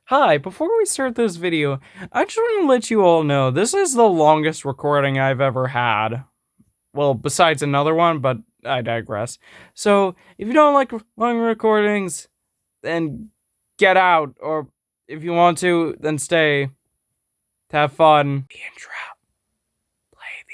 Hi, before we start this video, I just want to let you all know this is the longest recording I've ever had. Well, besides another one, but I digress. So, if you don't like long recordings, then get out, or if you want to, then stay. Have fun. The intro. Play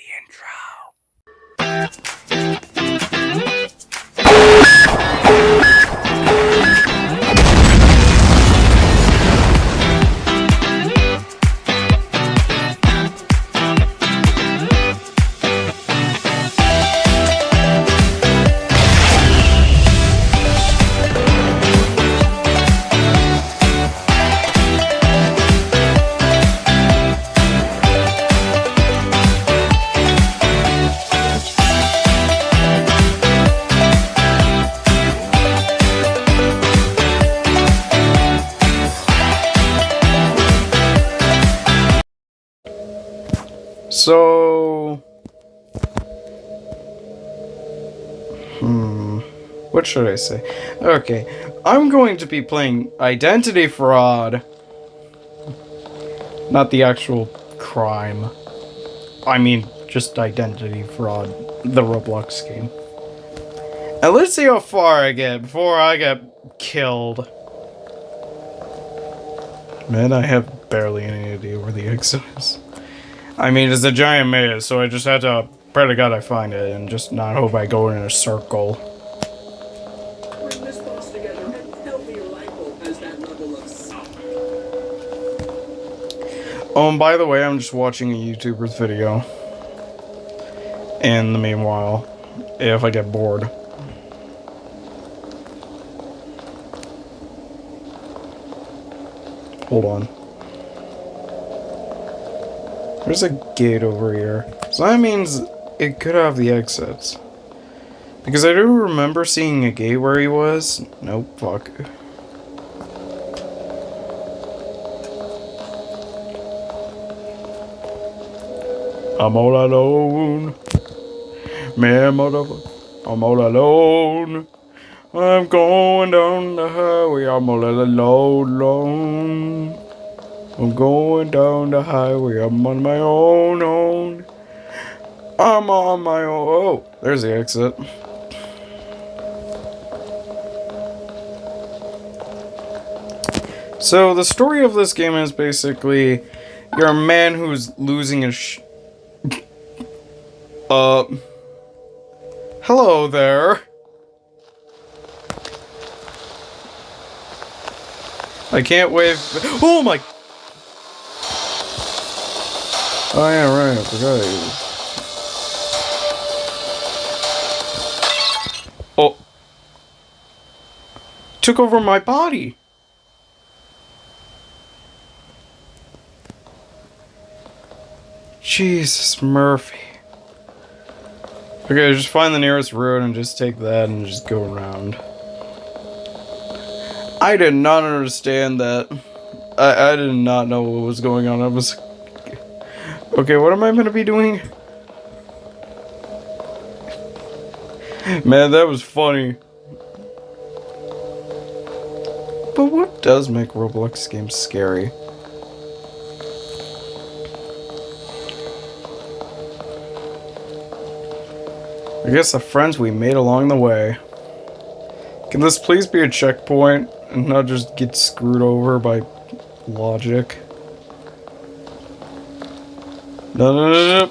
So, what should I say? Okay, I'm going to be playing Identity Fraud. Not the actual crime. I mean, just Identity Fraud, the Roblox game. And let's see how far I get before I get killed. Man, I have barely any idea where the exit is. I mean, it's a giant maze, so I just had to pray to God I find it and just not hope I go in a circle. Bring this boss together and fill me your rifle as that level of sound. Oh, and by the way, I'm just watching a YouTuber's video. In the meanwhile, if I get bored. Hold on. There's a gate over here. So that means it could have the exits. Because I do remember seeing a gate where he was. Nope, fuck. I'm all alone. Man, motherfucker. I'm all alone. I'm going down the highway. I'm all alone. I'm going down the highway. I'm on my own. I'm on my own. Oh, there's the exit. So the story of this game is basically you're a man who's losing his hello there. I can't wave. Oh my. Oh yeah, right. I forgot. Oh. Took over my body. Jesus, Murphy. Okay, just find the nearest road and just take that and just go around. I did not understand that. I did not know what was going on. I was... Okay, what am I gonna be doing? Man, that was funny. But what does make Roblox games scary? I guess the friends we made along the way. Can this please be a checkpoint and not just get screwed over by logic? No.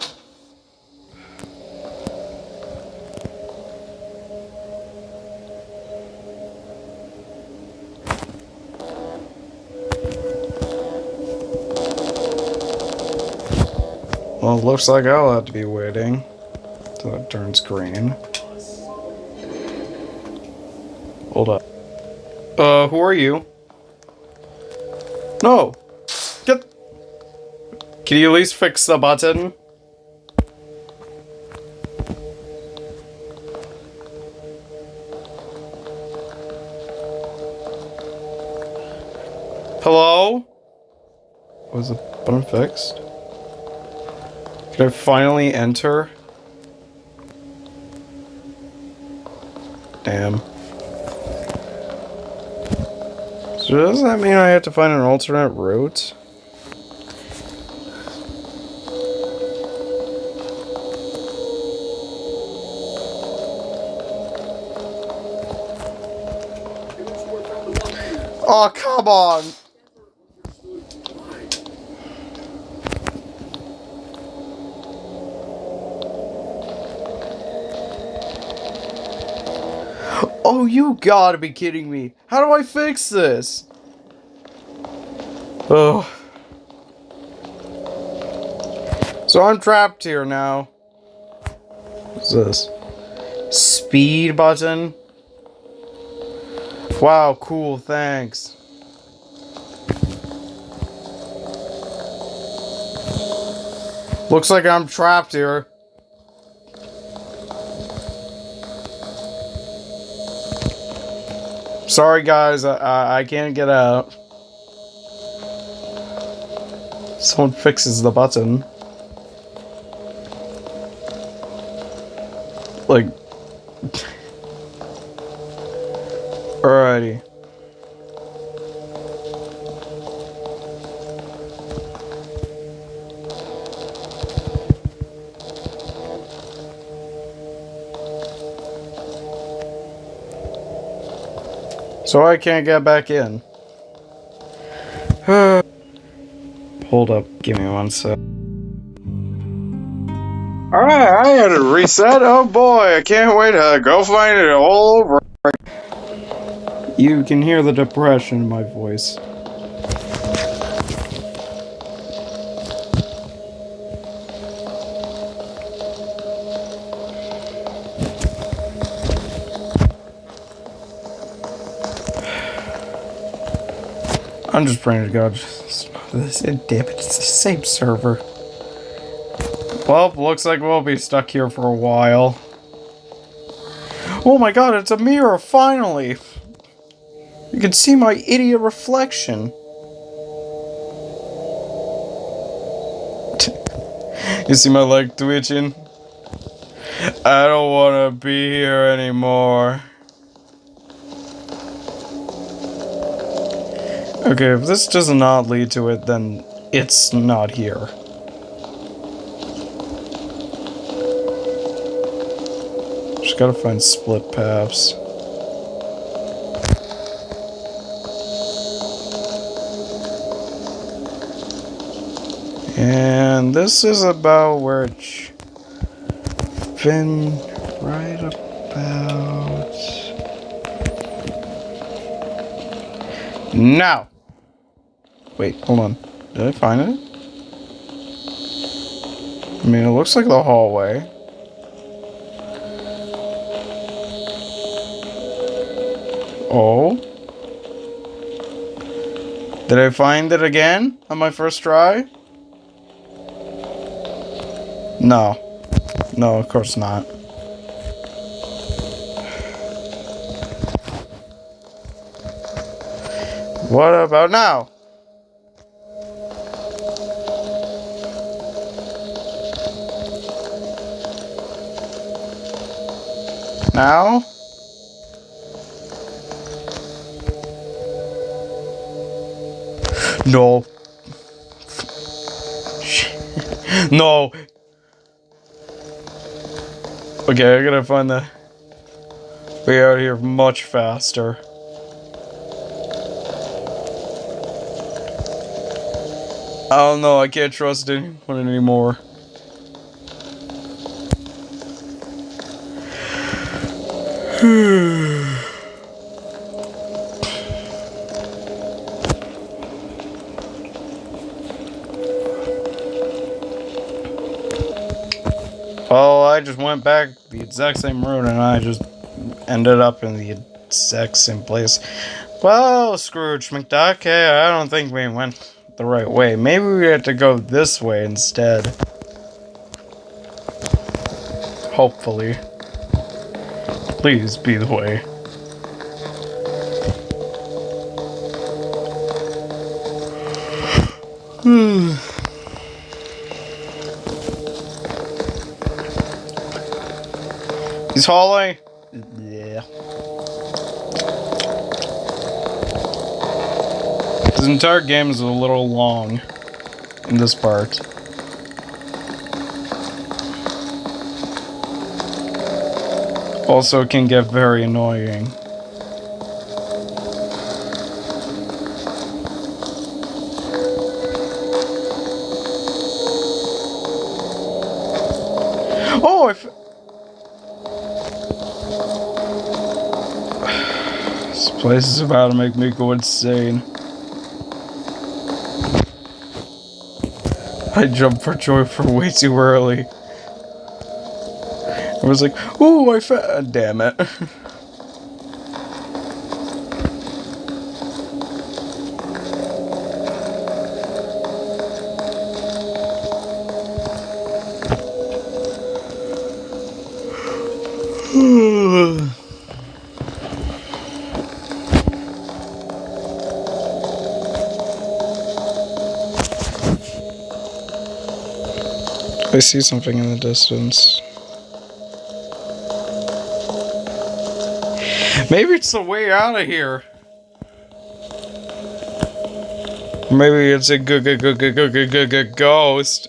Well, it looks like I'll have to be waiting till it turns green. Hold up. Who are you? No! Get... Can you at least fix the button? Hello? Was the button fixed? Can I finally enter? Damn. Is So does that mean I have to find an alternate route? Oh, come on! Oh, you gotta be kidding me. How do I fix this? Oh. So I'm trapped here now. What's this? Speed button? Wow, cool, thanks. Looks like I'm trapped here. Sorry guys, I can't get out. Someone fixes the button. Like... Alrighty. So I can't get back in. Hold up, give me 1 sec. Alright, I had to reset. Oh boy, I can't wait to go find it all over. You can hear the depression in my voice. I'm just praying to God. Damn it, it's the same server. Well, looks like we'll be stuck here for a while. Oh my god, it's a mirror, finally! You can see my idiot reflection. You see my leg twitching? I don't want to be here anymore. Okay, if this does not lead to it, then it's not here. Just gotta find split paths. And this is about where it's been right about now. Wait, hold on. Did I find it? I mean, it looks like the hallway. Oh. Did I find it again on my first try? No. No, of course not. What about now? Now? No. No. Okay, I gotta find the way out here much faster. I don't know, I can't trust anyone anymore. Well, I just went back the exact same route and I just ended up in the exact same place. Well, Scrooge McDuck, okay, I don't think we went the right way. Maybe we had to go this way instead. Hopefully. Please be the way. This hallway? Yeah. This entire game is a little long in this part. Also can get very annoying. Oh, this place is about to make me go insane. I jumped for joy for way too early. I was like, ooh, damn it. I see something in the distance. Maybe it's the way out of here. Maybe it's a ghost.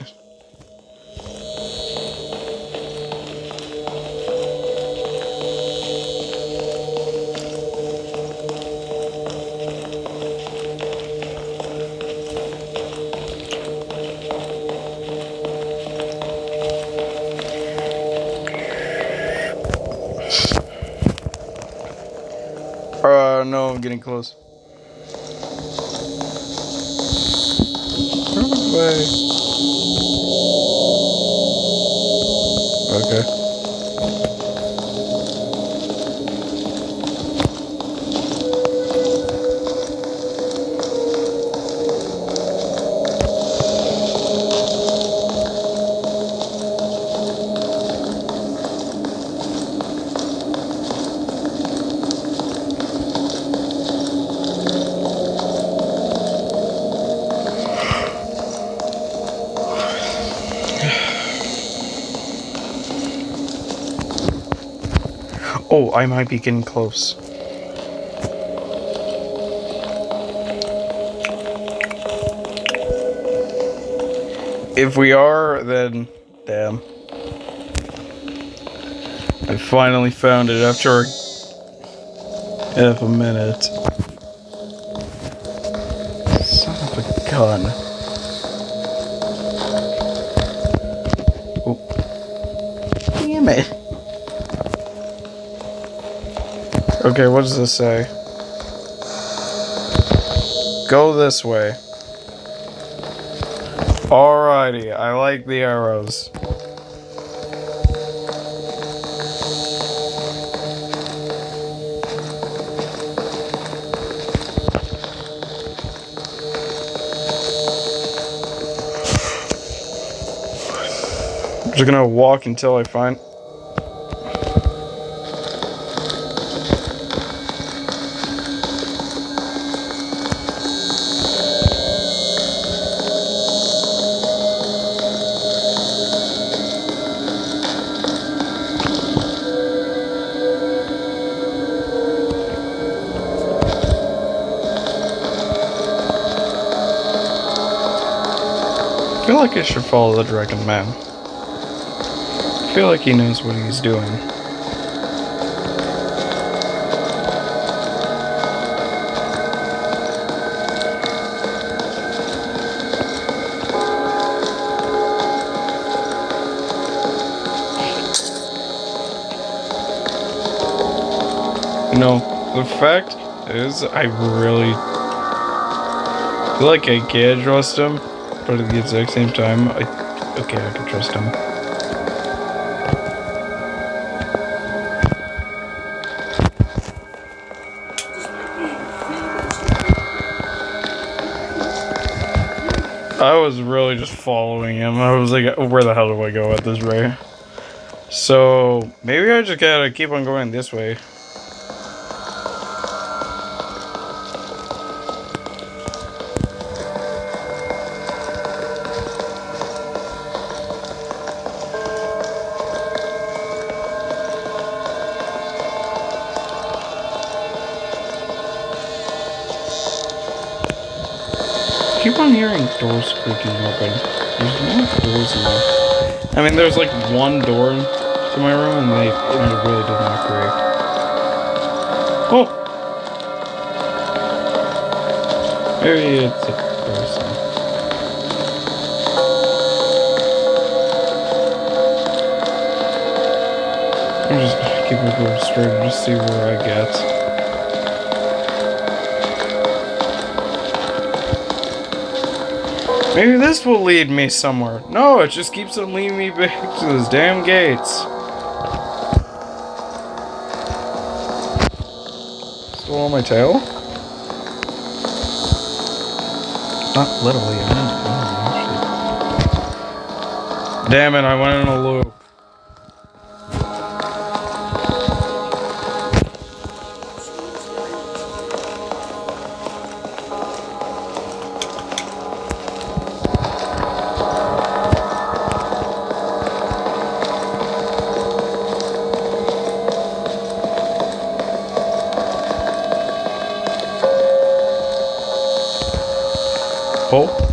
No, I'm getting close. Run away. Okay. Oh, I might be getting close. If we are, then damn. I finally found it after half a minute. Son of a gun. Oh. Damn it. Okay, what does this say? Go this way. Alrighty, I like the arrows. I'm just gonna walk until I find... I feel like I should follow the Dragon Man. I feel like he knows what he's doing. No, the fact is, I really feel like I can't trust him, but at the exact same time, I can trust him. I was really just following him. I was like, where the hell do I go at this rate? So, maybe I just gotta keep on going this way. keep on hearing doors creaking open. There's no doors in there. I mean, there's like one door to my room, and it really does not creak. Oh! Maybe it's a person. I'm just gonna keep it going straight and just see where I get. Maybe this will lead me somewhere. No, it just keeps on leading me back to those damn gates. Still on my tail? Not literally, I meant actually. Damn it, I went in a loop.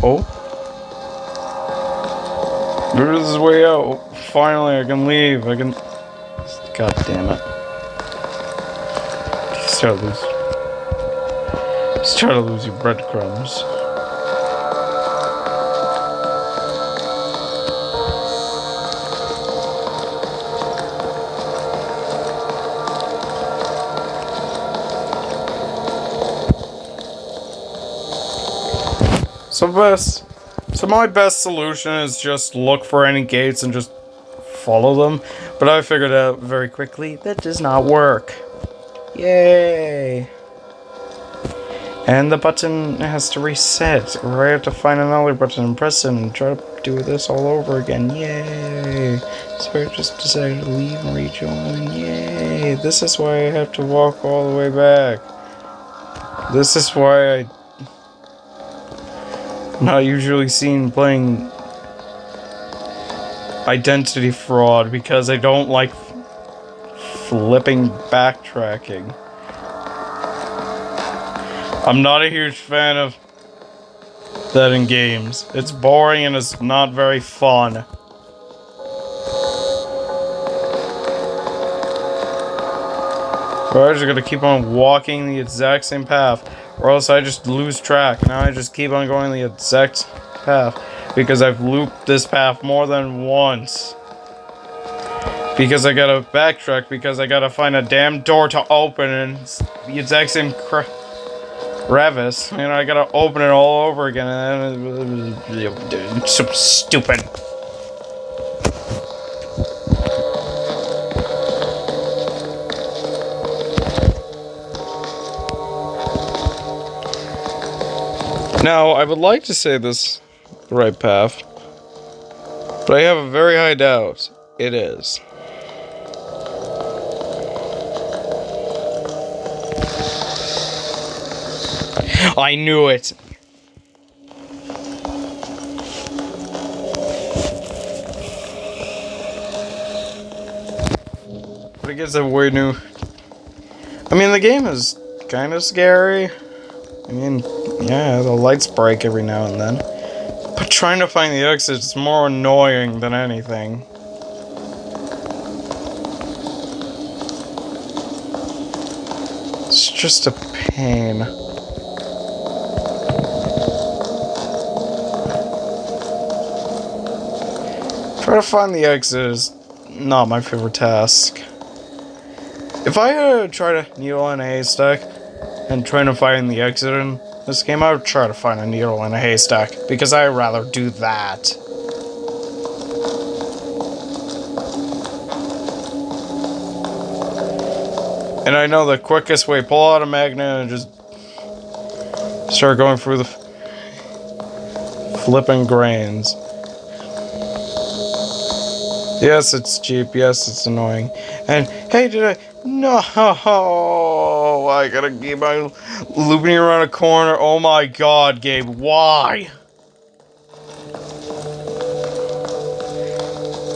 Oh. Maybe this is the way out. Finally, I can leave. I can... God damn it. Start to lose your breadcrumbs. So my best solution is just look for any gates and just follow them. But I figured out very quickly that does not work. Yay! And the button has to reset, or I have to find another button and press it and try to do this all over again. Yay! So I just decided to leave and rejoin. Yay! This is why I have to walk all the way back. This is why I'm not usually seen playing Identity Fraud, because I don't like flipping backtracking. I'm not a huge fan of that in games. It's boring and it's not very fun. So I just gotta keep on walking the exact same path, or else I just lose track. Now I just keep on going the exact path, because I've looped this path more than once. Because I gotta backtrack, because I gotta find a damn door to open, and it's the exact same crevice. And I gotta open it all over again, and it's so stupid. Now, I would like to say this the right path, but I have a very high doubt it is. I knew it! But I guess I'm way new. I mean, the game is kind of scary. I mean, yeah, the lights break every now and then. But trying to find the exit is more annoying than anything. It's just a pain. Trying to find the exit is not my favorite task. If I had to try to needle in a haystack and trying to find the exit in this game, I would try to find a needle in a haystack, because I'd rather do that. And I know the quickest way, pull out a magnet and just start going through the flipping grains. Yes, it's cheap. Yes, it's annoying. And, hey, no, I gotta keep on looping around a corner. Oh my god, Gabe, why?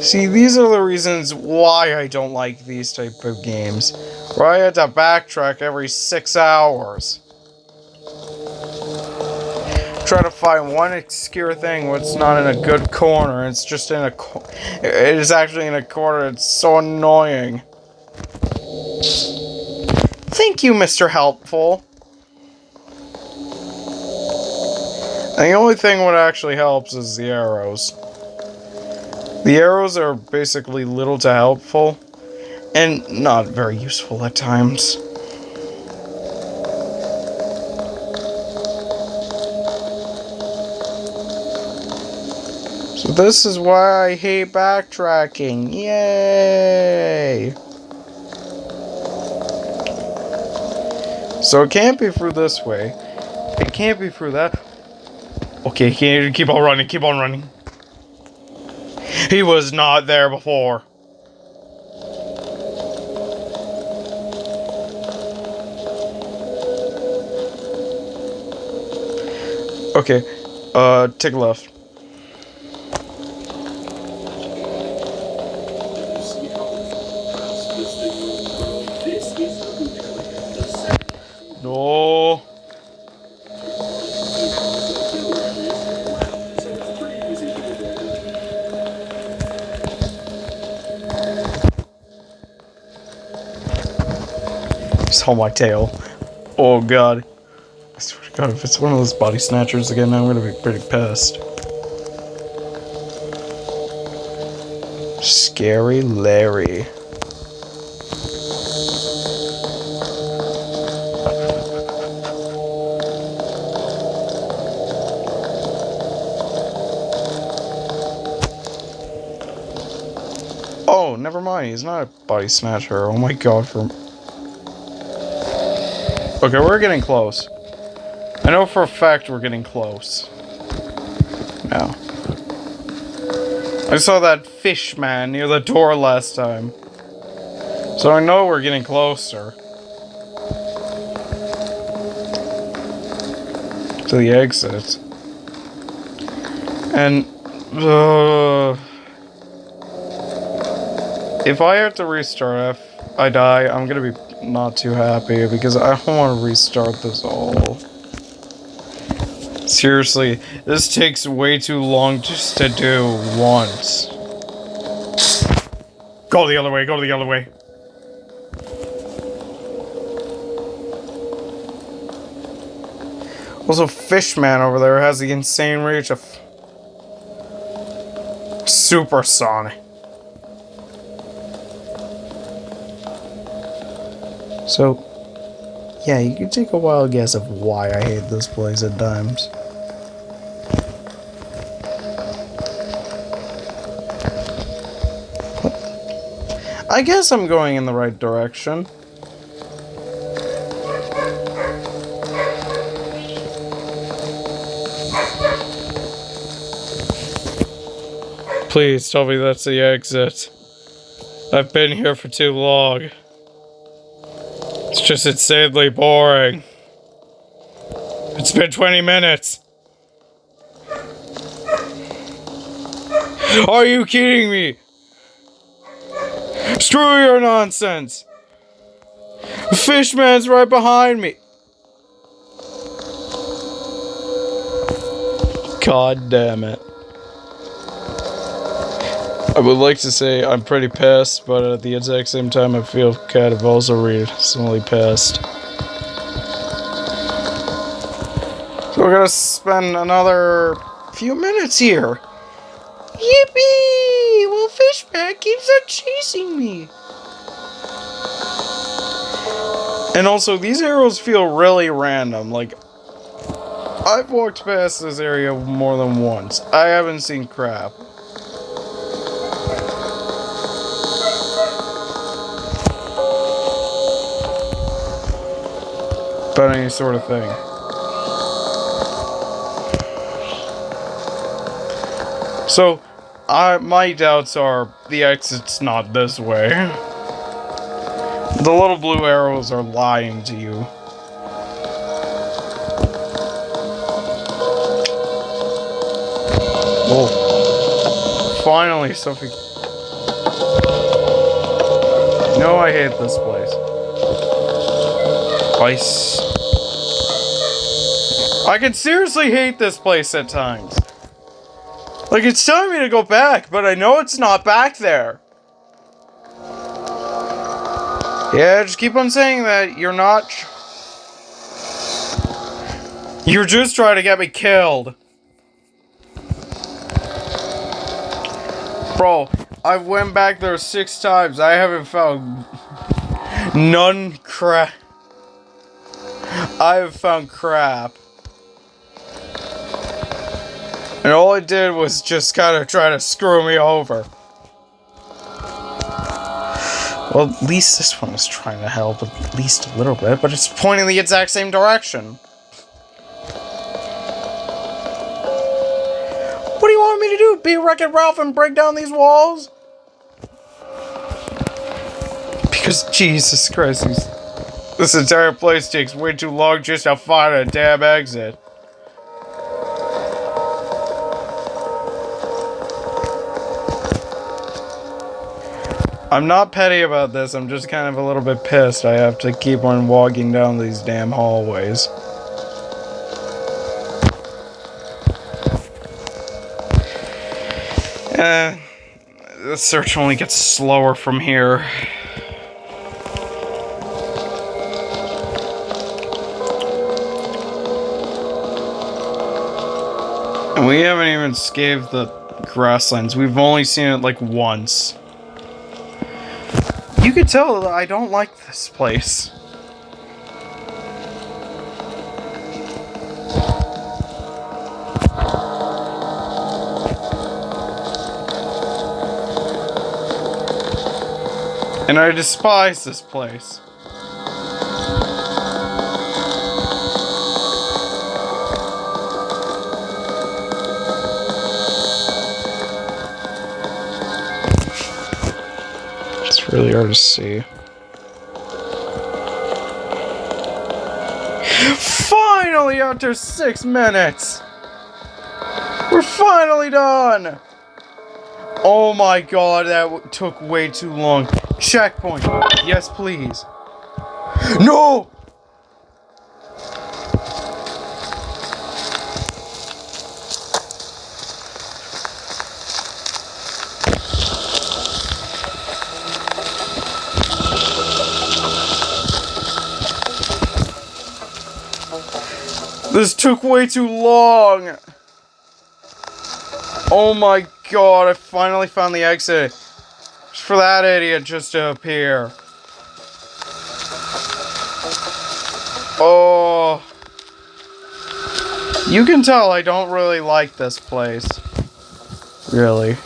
See, these are the reasons why I don't like these type of games. Where I had to backtrack every 6 hours. try to find one obscure thing where it's not in a good corner. It's just in a it is actually in a corner. It's so annoying. Thank you, Mr. Helpful. And the only thing what actually helps is the arrows. The arrows are basically little to helpful and not very useful at times. So this is why I hate backtracking. Yay! So it can't be through this way. It can't be through that. Okay, keep on running, keep on running. He was not there before. Okay, take a left. No. It's on my tail. Oh god. I swear to god, if it's one of those body snatchers again, I'm gonna be pretty pissed. Scary Larry. Oh, never mind. He's not a body snatcher. Oh my god. Okay, we're getting close. I know for a fact we're getting close. Now. I saw that fish man near the door last time. So I know we're getting closer. To the exit. And... if I have to restart, if I die, I'm gonna be not too happy because I don't want to restart this all. Seriously, this takes way too long just to do once. Go the other way, go the other way. Also, Fishman over there has the insane reach of supersonic. So, yeah, you can take a wild guess of why I hate this place at times. I guess I'm going in the right direction. Please tell me that's the exit. I've been here for too long. It's just insanely boring. It's been 20 minutes. Are you kidding me? Screw your nonsense. Fishman's right behind me. God damn it. I would like to say I'm pretty pissed, but at the exact same time I feel kind of also reasonably pissed. So we're gonna spend another few minutes here. Yippee! Well, Fishman keeps on chasing me. And also, these arrows feel really random. Like, I've walked past this area more than once. I haven't seen crap. About any sort of thing. So, my doubts are the exit's not this way. The little blue arrows are lying to you. Oh. Finally, Sophie. No, I hate this place. I can seriously hate this place at times. Like, it's telling me to go back, but I know it's not back there. Yeah, just keep on saying that. You're not... You're just trying to get me killed. Bro, I went back there 6 times. I haven't found... none crap. I have found crap. And all it did was just kind of try to screw me over. Well, at least this one is trying to help at least a little bit, but it's pointing the exact same direction. What do you want me to do? Be Wreck-It Ralph and break down these walls? Because, Jesus Christ, this entire place takes way too long just to find a damn exit. I'm not petty about this, I'm just kind of a little bit pissed I have to keep on walking down these damn hallways. The search only gets slower from here. And we haven't even scaved the grasslands. We've only seen it like once. You can tell that I don't like this place. And I despise this place. It's really hard to see. Finally, after 6 minutes! We're finally done! Oh my god, that took way too long. Checkpoint. Yes, please. No! This took way too long. Oh my god, I finally found the exit. Just for that idiot just to appear. Oh. You can tell I don't really like this place. Really.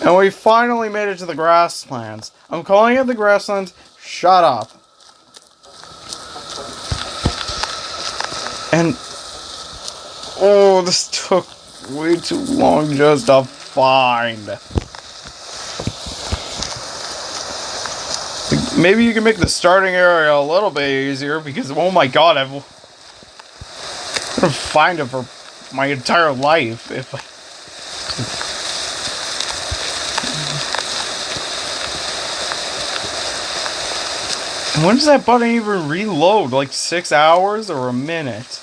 And we finally made it to the grasslands. I'm calling it the grasslands. Shut up. And... oh, this took way too long just to find. Maybe you can make the starting area a little bit easier because, oh my god, I'm gonna find it for my entire life if I... And when does that button even reload? Like 6 hours or a minute?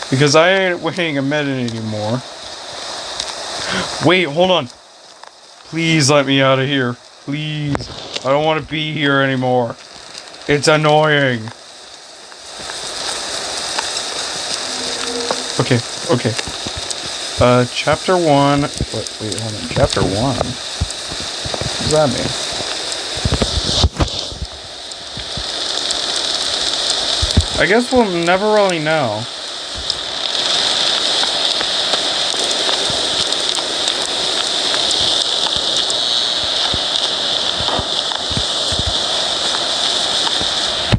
Because I ain't waiting a minute anymore. Wait, hold on. Please let me out of here. Please. I don't want to be here anymore. It's annoying. Okay, okay. Chapter 1. Wait, hold on. Chapter 1? What does that mean? I guess we'll never really know.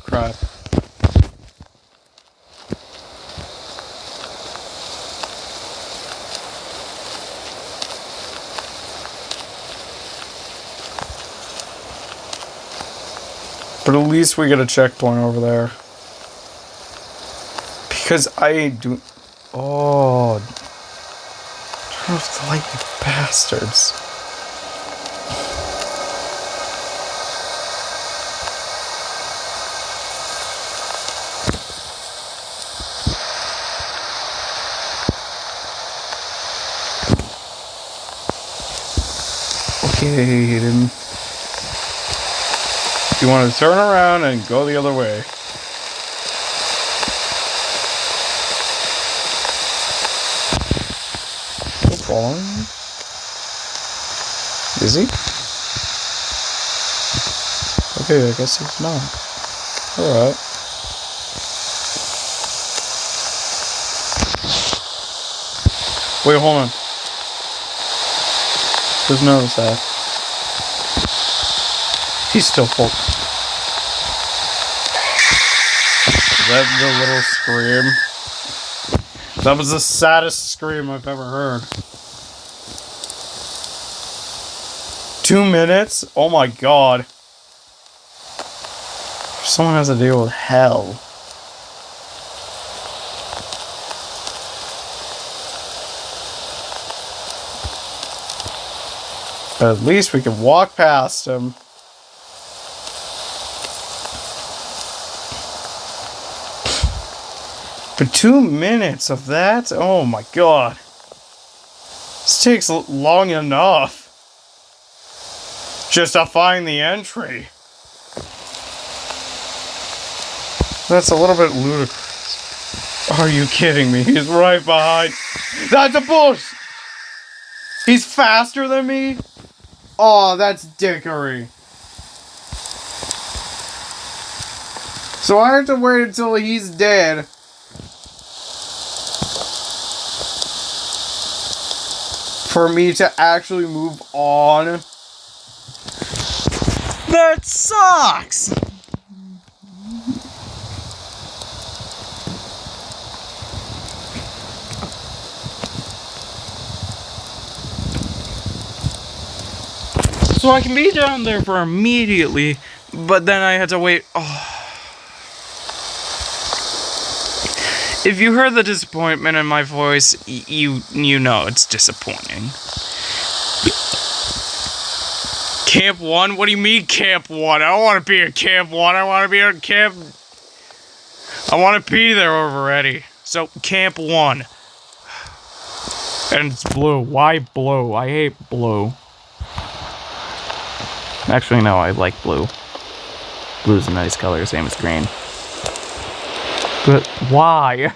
Crap. But at least we get a checkpoint over there. Because I ain't doing... oh. Turn off the light, you bastards. Aiden. You want to turn around and go the other way. Still following me? Is he? Okay, I guess he's not. Alright. Wait, hold on. Just notice that. He's still full. Is that the little scream? That was the saddest scream I've ever heard. 2 minutes? Oh my god. Someone has to deal with hell. But at least we can walk past him. But 2 minutes of that? Oh my god. This takes long enough. Just to find the entry. That's a little bit ludicrous. Are you kidding me? He's right behind. That's a bush! He's faster than me? Oh, that's dickery. So I have to wait until he's dead. For me to actually move on. That sucks! So I can be down there for immediately, but then I had to wait. Oh. If you heard the disappointment in my voice, you know it's disappointing. Camp 1? What do you mean Camp 1? I don't want to be at Camp 1. I want to be at Camp... I want to be there already. So, Camp 1. And it's blue. Why blue? I hate blue. Actually, no, I like blue. Blue's a nice color, same as green. But why?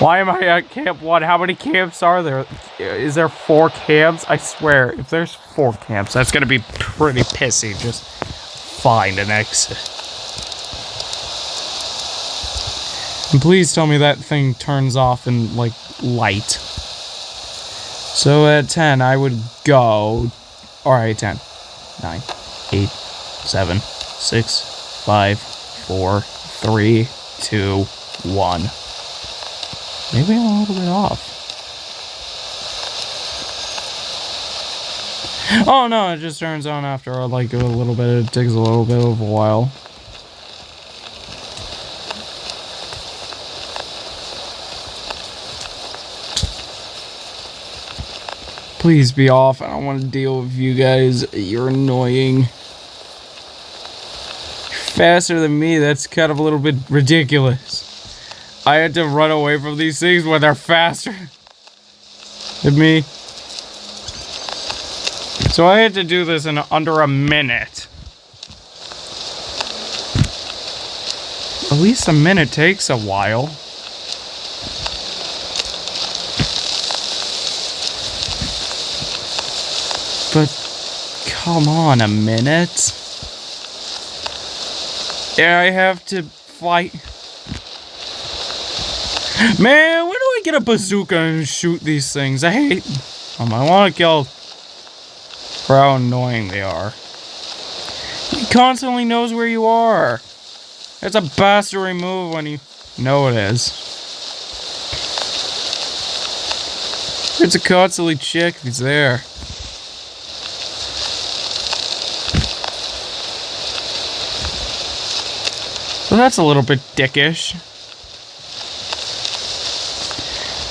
Why am I at Camp 1? How many camps are there? Is there 4 camps? I swear, if there's 4 camps, that's gonna be pretty pissy. Just find an exit. And please tell me that thing turns off in, like, light. So at 10, I would go... Alright, 10. 9, 8, 7, 6, 5, 4, 3, 2, 1. Maybe I'm a little bit off. Oh no, it just turns on after like a little bit. It takes a little bit of a while. Please be off. I don't want to deal with you guys. You're annoying. You're faster than me. That's kind of a little bit ridiculous. I had to run away from these things when they're faster than me. So I had to do this in under a minute. At least a minute takes a while. But come on, a minute? Yeah, I have to fight. Man, where do I get a bazooka and shoot these things? I hate them. I want to kill for how annoying they are. He constantly knows where you are. It's a bastard move when you know it is. It's a constantly check if he's there. So that's a little bit dickish.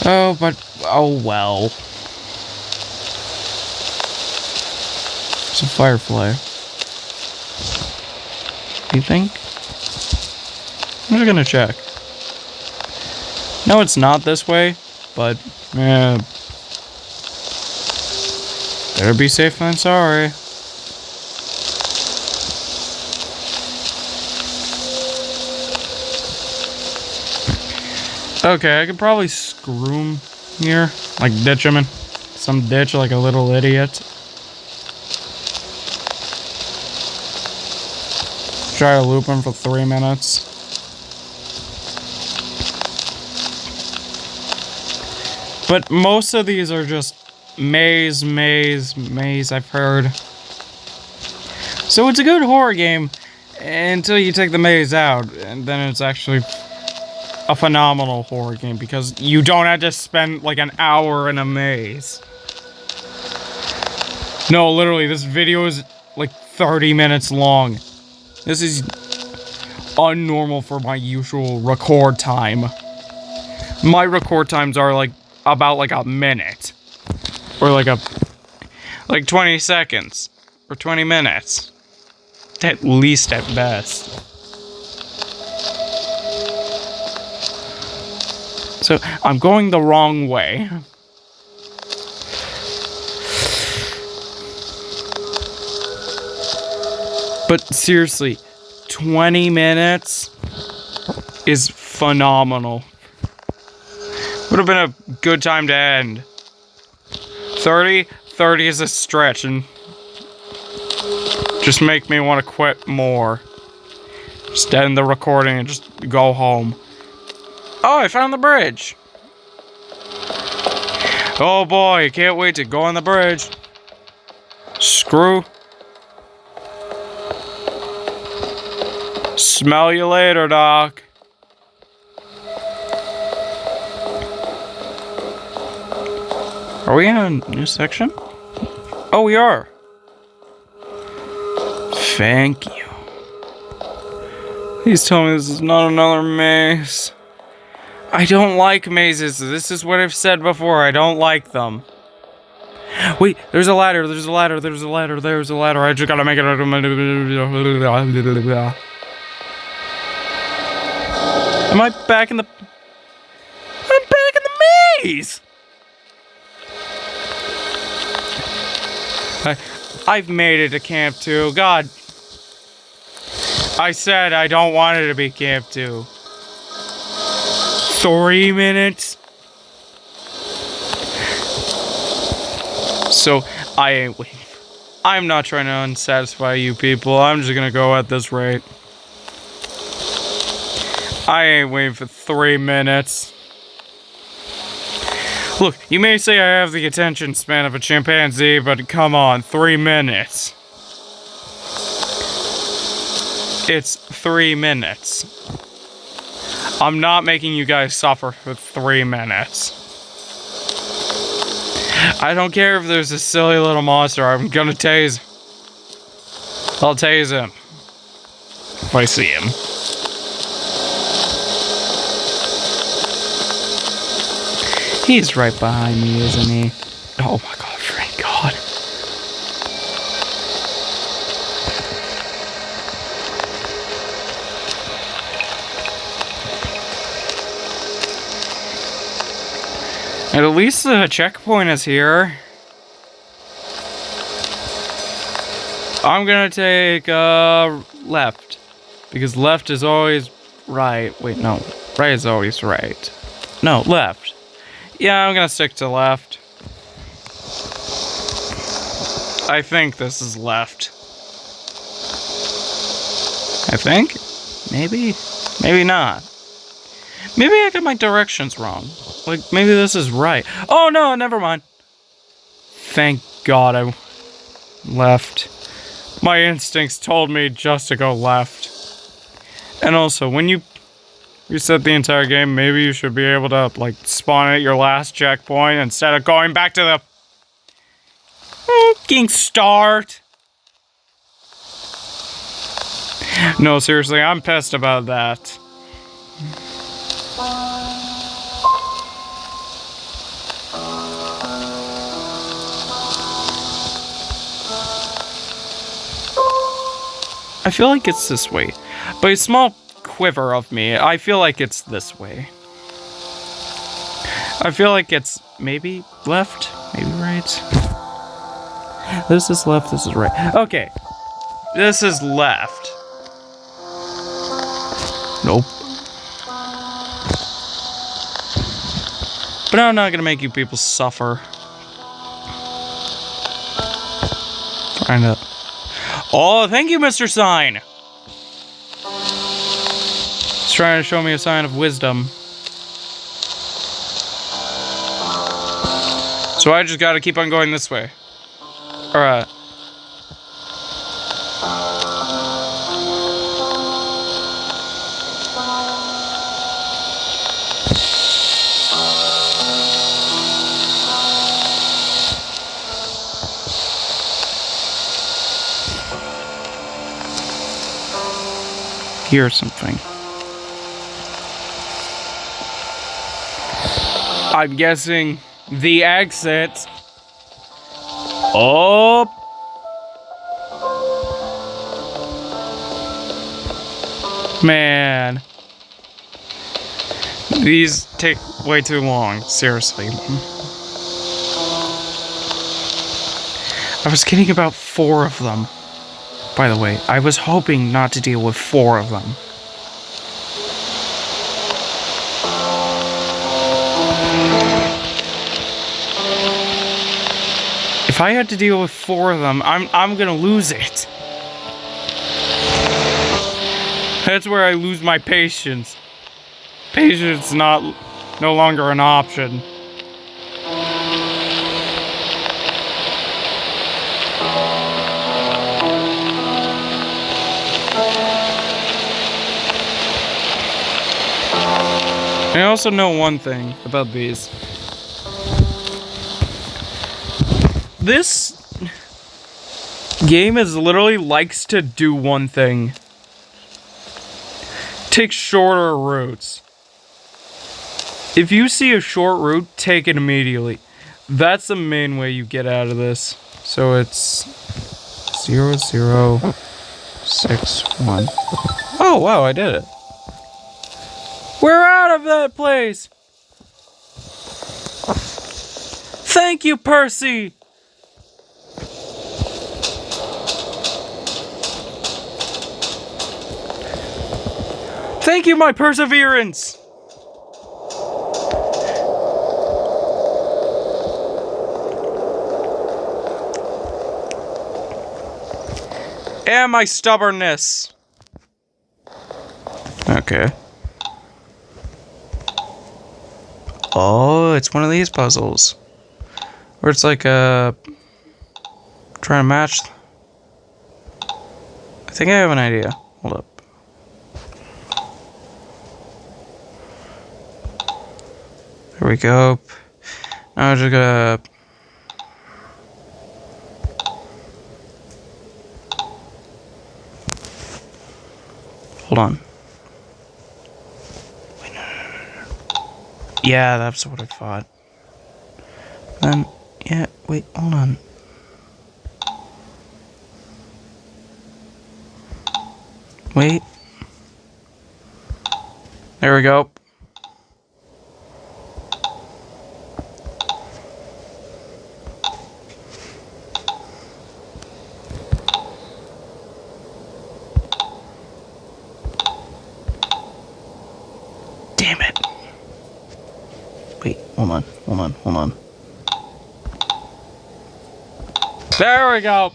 Oh, but, oh well. It's a firefly. You think? I'm just gonna check. No, it's not this way, but, Better be safe than sorry. Okay, I could probably screw him here. Like, ditch him in some ditch like a little idiot. Try to loop him for 3 minutes. But most of these are just maze, I've heard. So it's a good horror game until you take the maze out, and then it's actually a phenomenal horror game because you don't have to spend like an hour in a maze. No, literally, this video is like 30 minutes long. This is unnormal for my usual record time. My record times are like about like a minute. Or like 20 seconds. Or 20 minutes. At least at best. So, I'm going the wrong way. But seriously, 20 minutes is phenomenal. Would have been a good time to end. 30 is a stretch and just make me want to quit more. Just end the recording and just go home. Oh, I found the bridge. Oh boy, I can't wait to go on the bridge. Screw. Smell you later, Doc. Are we in a new section? Oh, we are. Thank you. Please tell me this is not another maze. I don't like mazes. This is what I've said before. I don't like them. Wait, there's a ladder. There's a ladder. There's a ladder. There's a ladder. I just gotta make it. Am I back in the... I'm back in the maze! I've made it to Camp 2. God. I said I don't want it to be Camp 2. 3 minutes? So, I ain't waiting. I'm not trying to unsatisfy you people. I'm just gonna go at this rate. I ain't waiting for 3 minutes. Look, you may say I have the attention span of a chimpanzee, but come on, 3 minutes. It's 3 minutes. I'm not making you guys suffer for 3 minutes. I don't care if there's a silly little monster, I'm gonna tase. I'll tase him. If I see him. He's right behind me, isn't he? Oh my god, thank god. And at least the checkpoint is here. I'm gonna take left. Because left is always right. Wait, no. Right is always right. No, left. Yeah, I'm gonna stick to left. I think this is left. I think? Maybe? Maybe not. Maybe I got my directions wrong. Like, maybe this is right. Oh no, never mind. Thank God I left. My instincts told me just to go left. And also, when you reset the entire game, maybe you should be able to, like, spawn at your last checkpoint instead of going back to the fucking start. No, seriously, I'm pissed about that. I feel like it's this way. By a small quiver of me, I feel like it's this way. I feel like it's maybe left, maybe right. This is left, this is right. Okay. This is left. Nope. But I'm not gonna make you people suffer. Trying to... Oh, thank you, Mr. Sign! He's trying to show me a sign of wisdom. So I just gotta keep on going this way. Alright. Hear something. I'm guessing the exit. Oh. Man. These take way too long, seriously. I was kidding about 4 of them. By the way, I was hoping not to deal with 4 of them. If I had to deal with 4 of them, I'm gonna lose it. That's where I lose my patience. Patience no longer an option. I also know one thing about these. This game literally likes to do one thing. Take shorter routes. If you see a short route, take it immediately. That's the main way you get out of this. So it's 0061. Oh wow, I did it. We're out of that place! Thank you, Percy! Thank you, my perseverance! And my stubbornness. Okay. Oh, it's one of these puzzles. Where it's like trying to match. I think I have an idea. Hold up. There we go. Now I'm just gonna... Hold on. Wait, no. Yeah, that's what I thought. Then, yeah, wait, hold on. Wait. There we go. Damn it. Wait, hold on. There we go.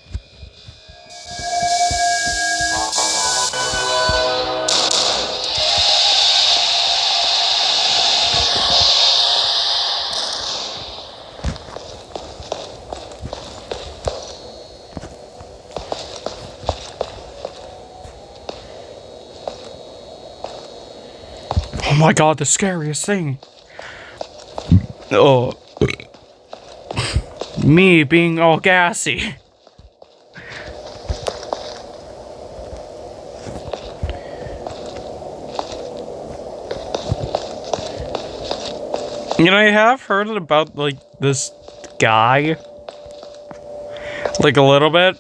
Oh my god, the scariest thing. Oh. Me being all gassy. You know, I have heard about, like, this guy. Like, a little bit.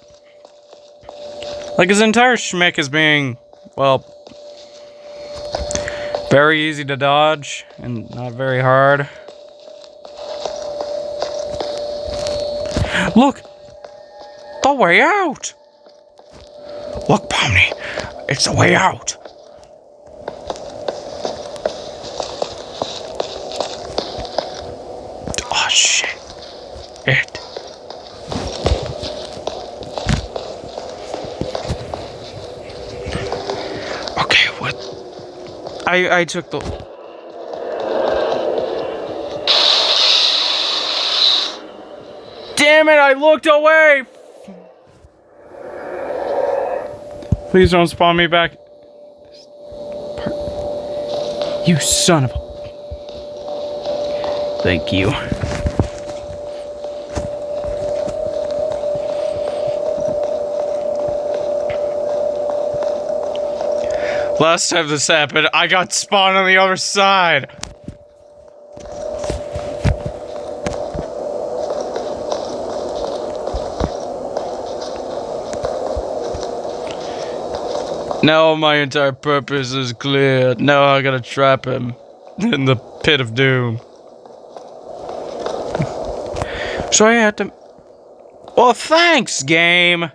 Like, his entire schmick is being, well, very easy to dodge and not very hard. Look! way out. Look, Pomni. It's the way out. Oh, shit. It. Okay, what? I took the... Damn it, I looked away! Please don't spawn me back. You son of a... Thank you. Last time this happened, I got spawned on the other side. Now my entire purpose is clear. Now I gotta trap him in the pit of doom. So I had to... Well, thanks, game!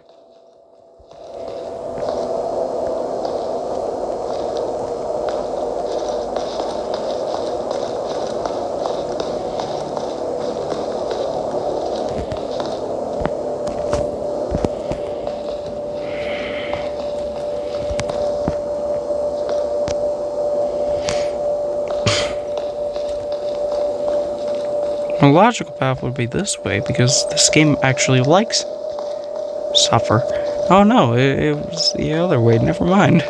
A logical path would be this way, because this game actually likes suffer. Oh no, it was the other way, never mind.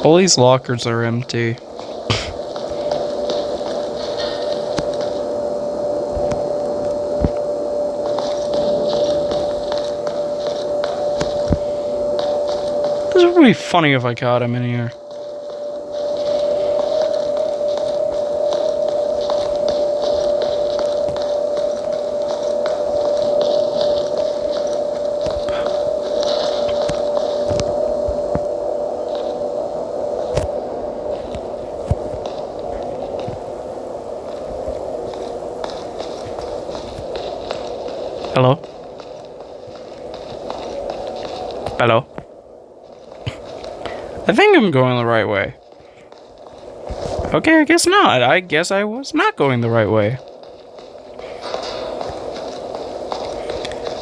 All these lockers are empty. This would be funny if I caught him in here. Hello? Hello? I think I'm going the right way. Okay, I guess not. I guess I was not going the right way.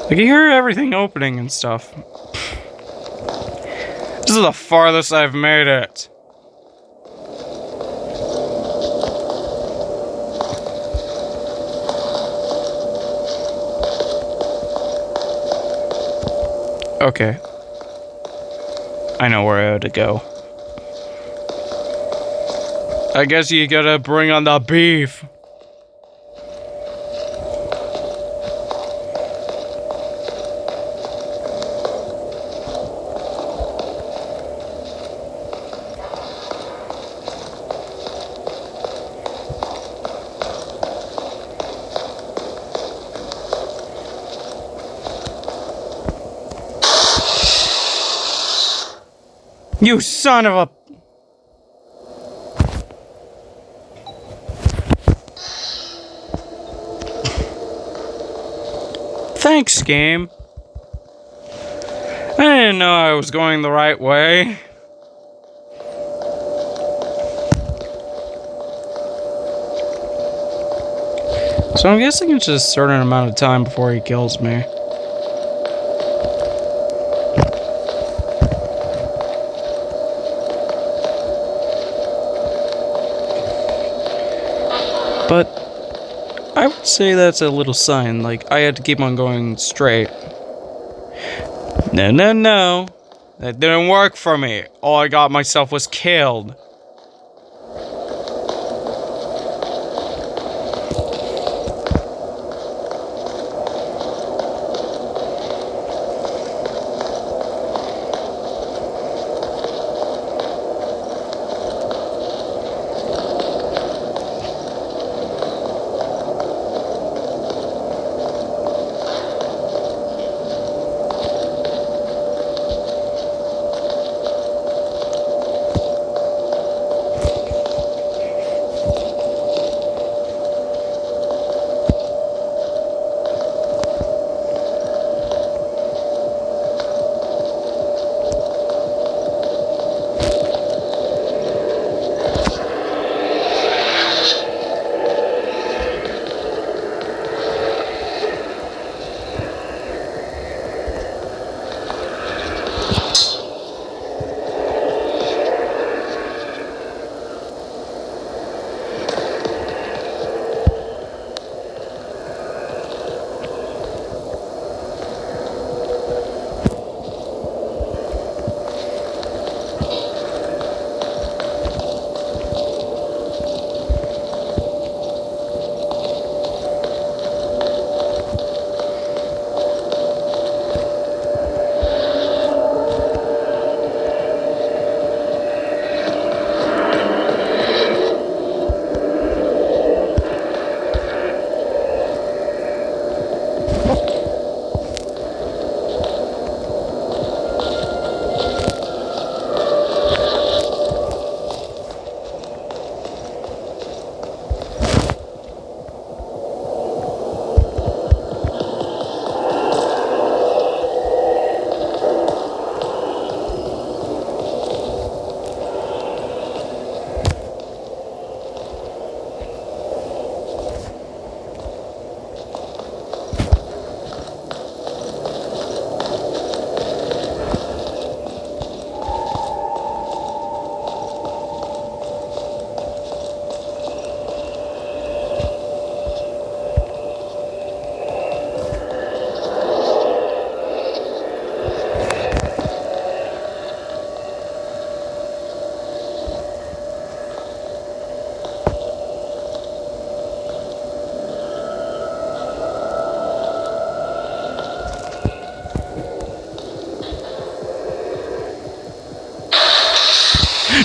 I can hear everything opening and stuff. This is the farthest I've made it. Okay. I know where I ought to go. I guess you gotta bring on the beef. You son of a... Thanks, game. I didn't know I was going the right way. So I'm guessing it's just a certain amount of time before he kills me. But I would say that's a little sign, like I had to keep on going straight. No, no, no. That didn't work for me. All I got myself was killed.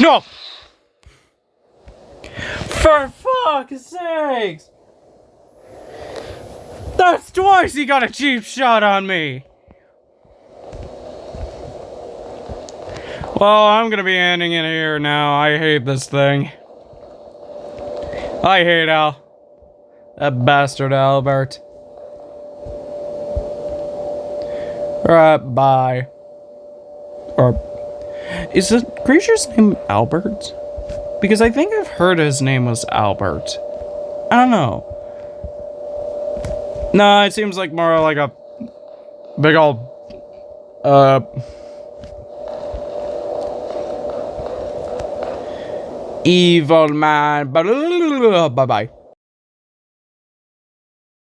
No! For fuck's sakes! That's twice he got a cheap shot on me! Well, I'm gonna be ending it here now. I hate this thing. I hate Al. That bastard Albert. Alright, bye. Or, is the creature's name Albert? Because I think I've heard his name was Albert. I don't know. No, it seems like more like a big old, evil man. Bye-bye.